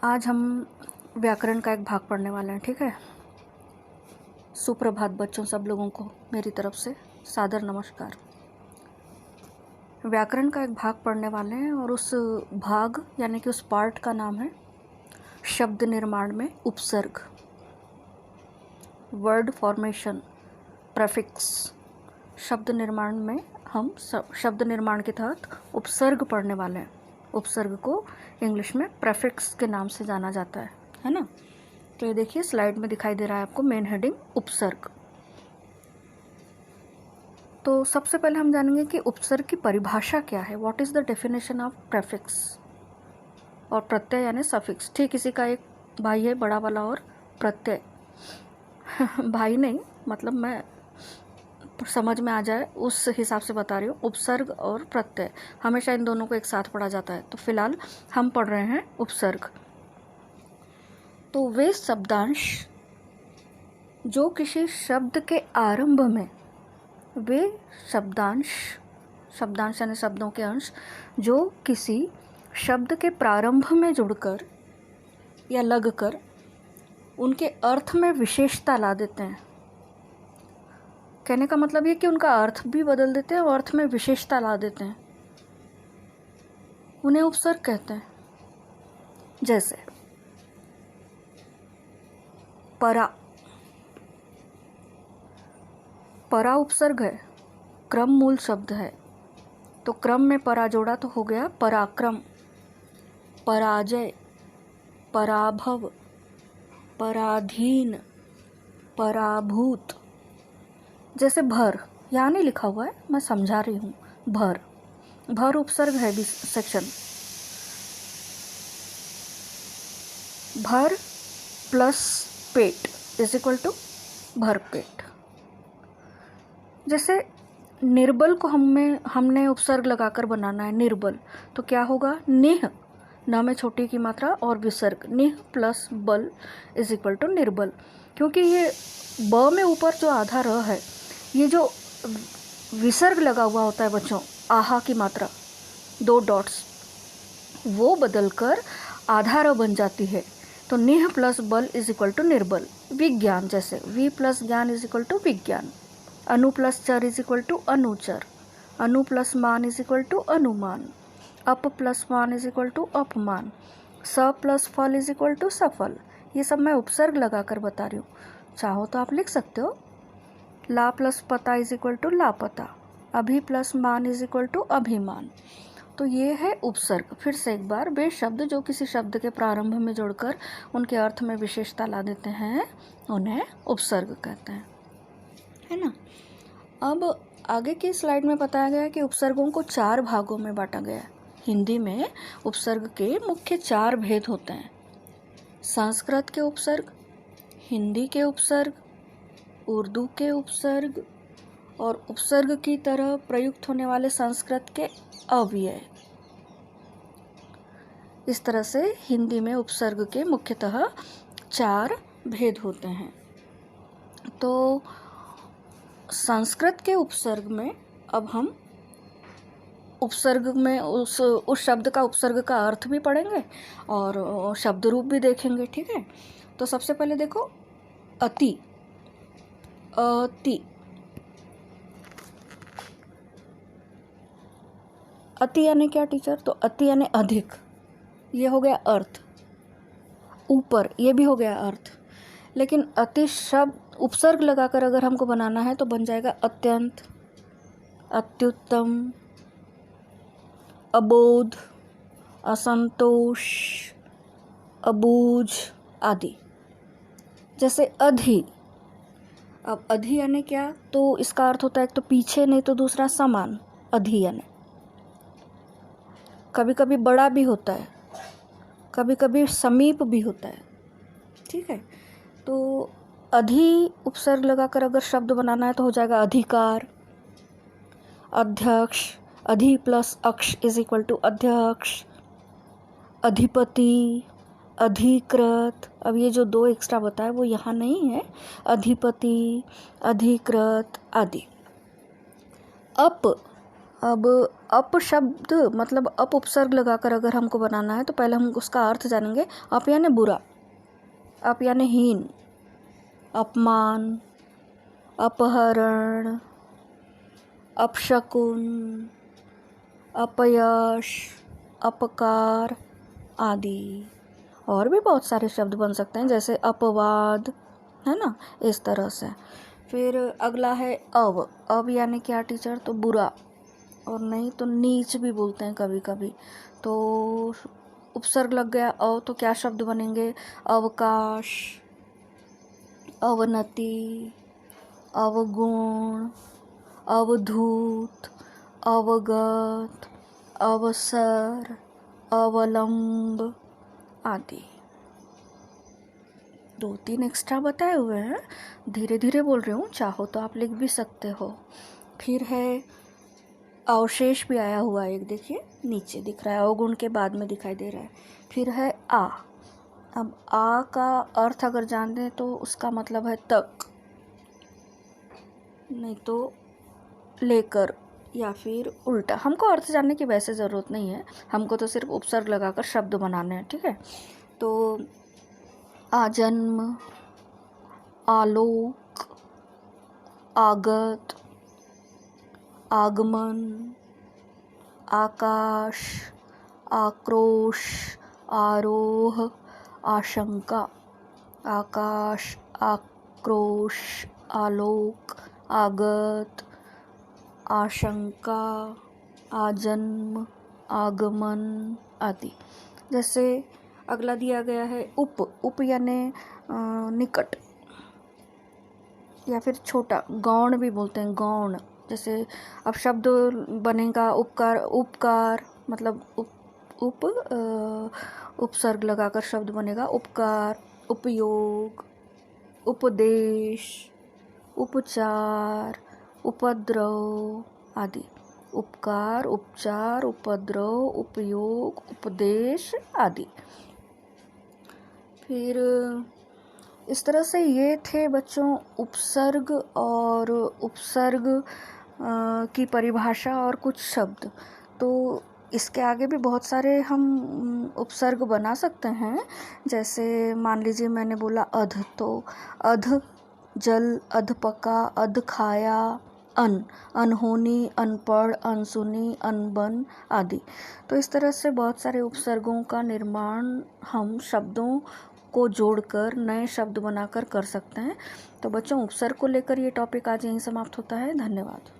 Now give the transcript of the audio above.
आज हम व्याकरण का एक भाग पढ़ने वाले हैं, ठीक है। सुप्रभात बच्चों, सब लोगों को मेरी तरफ से सादर नमस्कार। व्याकरण का एक भाग पढ़ने वाले हैं और उस भाग यानी कि उस पार्ट का नाम है शब्द निर्माण में उपसर्ग, वर्ड फॉर्मेशन, प्रेफिक्स। शब्द निर्माण में हम शब्द निर्माण के तहत उपसर्ग पढ़ने वाले हैं। उपसर्ग को इंग्लिश में प्रेफिक्स के नाम से जाना जाता है ना। तो ये देखिए स्लाइड में दिखाई दे रहा है आपको मेन हेडिंग उपसर्ग। तो सबसे पहले हम जानेंगे कि उपसर्ग की परिभाषा क्या है। What is the definition of prefix. और प्रत्यय यानी सफिक्स। ठीक इसी का एक भाई है बड़ा वाला और प्रत्यय भाई नहीं, मतलब मैं समझ में आ जाए उस हिसाब से बता रही हूँ। उपसर्ग और प्रत्यय हमेशा इन दोनों को एक साथ पढ़ा जाता है। तो फिलहाल हम पढ़ रहे हैं उपसर्ग। तो वे शब्दांश जो किसी शब्द के आरंभ में, वे शब्दांश यानी शब्दों के अंश जो किसी शब्द के प्रारंभ में जुड़कर या लगकर उनके अर्थ में विशेषता ला देते हैं। कहने का मतलब ये कि उनका अर्थ भी बदल देते हैं और अर्थ में विशेषता ला देते हैं, उन्हें उपसर्ग कहते हैं। जैसे परा उपसर्ग है, क्रम मूल शब्द है, तो क्रम में परा जोड़ा तो हो गया पराक्रम, पराजय, पराभव, पराधीन, पराभूत। जैसे भर, यहाँ नहीं लिखा हुआ है, मैं समझा रही हूँ। भर उपसर्ग है भी सेक्शन। भर प्लस पेट इज इक्वल टू भरपेट। जैसे निर्बल को हमने उपसर्ग लगाकर बनाना है, निर्बल, तो क्या होगा, निह, न में छोटी की मात्रा और विसर्ग, निह प्लस बल इज इक्वल टू निर्बल। क्योंकि ये ब में ऊपर जो आधा र है, ये जो विसर्ग लगा हुआ होता है बच्चों, आहा की मात्रा 2 डॉट्स, वो बदलकर आधा र बन जाती है। तो निह प्लस बल इज इक्वल टू निर्बल। विज्ञान, जैसे वी प्लस ज्ञान इज इक्वल टू विज्ञान। अनु प्लस चर इज इक्वल टू अनुचर। अनु प्लस मान इज इक्वल टू अनुमान। अप प्लस मान इज इक्वल टू अपमान। स प्लस फल इज इक्वल टू सफल। ये सब मैं उपसर्ग लगाकर बता रही हूँ, चाहो तो आप लिख सकते हो। ला प्लस पता इज इक्वल टू लापता। अभि प्लस मान इज इक्वल टू अभिमान। तो ये है उपसर्ग। फिर से एक बार, वे शब्द जो किसी शब्द के प्रारंभ में जोड़कर उनके अर्थ में विशेषता ला देते हैं, उन्हें उपसर्ग कहते हैं, है ना। अब आगे की स्लाइड में बताया गया है कि उपसर्गों को 4 भागों में बांटा गया है। हिंदी में उपसर्ग के मुख्य 4 भेद होते हैं। संस्कृत के उपसर्ग, हिंदी के उपसर्ग, उर्दू के उपसर्ग और उपसर्ग की तरह प्रयुक्त होने वाले संस्कृत के अव्यय। इस तरह से हिंदी में उपसर्ग के मुख्यतः 4 भेद होते हैं। तो संस्कृत के उपसर्ग में अब हम उपसर्ग में उस शब्द का उपसर्ग का अर्थ भी पढ़ेंगे और शब्द रूप भी देखेंगे, ठीक है। तो सबसे पहले देखो अति। अति यानी क्या टीचर? तो अति यानी अधिक, ये हो गया अर्थ। ऊपर, ये भी हो गया अर्थ। लेकिन अति शब्द उपसर्ग लगाकर अगर हमको बनाना है तो बन जाएगा अत्यंत, अत्युत्तम, अबोध, असंतोष, अबूझ आदि। जैसे अधि। अब अधि यानी क्या? तो इसका अर्थ होता है एक तो पीछे, नहीं तो दूसरा समान। अधि यानी कभी कभी बड़ा भी होता है, कभी कभी समीप भी होता है, ठीक है। तो अधि उपसर्ग लगाकर अगर शब्द बनाना है तो हो जाएगा अधिकार, अध्यक्ष, अधि प्लस अक्ष इज इक्वल टू अध्यक्ष, अधिपति, अधिकृत। अब ये जो 2 एक्स्ट्रा बताए वो यहाँ नहीं है, अधिपति, अधिकृत आदि। अप अब अप शब्द मतलब अप उपसर्ग लगाकर अगर हमको बनाना है तो पहले हम उसका अर्थ जानेंगे। अप यानी बुरा, अप यानी हीन, अपमान, अपहरण, अपशकुन, अपयश, अपकार आदि। और भी बहुत सारे शब्द बन सकते हैं जैसे अपवाद, है ना, इस तरह से। फिर अगला है अब यानी क्या टीचर? तो बुरा, और नहीं तो नीच भी बोलते हैं कभी कभी। तो उपसर्ग लग गया तो क्या शब्द बनेंगे? अवकाश, अवनति, अवगुण, अवधूत, अवगत, अवसर, अवलंब आदि। 2-3 एक्स्ट्रा बताए हुए हैं, धीरे धीरे बोल रही हूँ, चाहो तो आप लिख भी सकते हो। फिर है अवशेष भी आया हुआ है, एक देखिए नीचे दिख रहा है, अवगुण के बाद में दिखाई दे रहा है। फिर है आ। अब आ का अर्थ अगर जान दें तो उसका मतलब है तक, नहीं तो लेकर, या फिर उल्टा। हमको अर्थ जानने की वैसे ज़रूरत नहीं है, हमको तो सिर्फ उपसर्ग लगाकर शब्द बनाने हैं, ठीक है। तो आजन्म, आलोक, आगत, आगमन, आकाश, आक्रोश, आरोह, आशंका। आकाश, आक्रोश, आलोक, आगत, आशंका, आजन्म, आगमन आदि। जैसे अगला दिया गया है उप यानी निकट या फिर छोटा, गौण भी बोलते हैं, गौण। जैसे अब शब्द बनेगा उपकार मतलब उपसर्ग लगाकर शब्द बनेगा उपकार, उपयोग, उपदेश, उपचार, उपद्रव आदि। उपकार, उपचार, उपद्रव, उपयोग, उपदेश आदि। फिर इस तरह से ये थे बच्चों उपसर्ग और उपसर्ग की परिभाषा और कुछ शब्द। तो इसके आगे भी बहुत सारे हम उपसर्ग बना सकते हैं। जैसे मान लीजिए मैंने बोला अध, तो अध जल, अधपका, अध खाया, अनहोनी, अनपढ़, अनसुनी, अनबन आदि। तो इस तरह से बहुत सारे उपसर्गों का निर्माण हम शब्दों को जोड़कर नए शब्द बनाकर कर सकते हैं। तो बच्चों उपसर्ग को लेकर ये टॉपिक आज यहीं समाप्त होता है। धन्यवाद।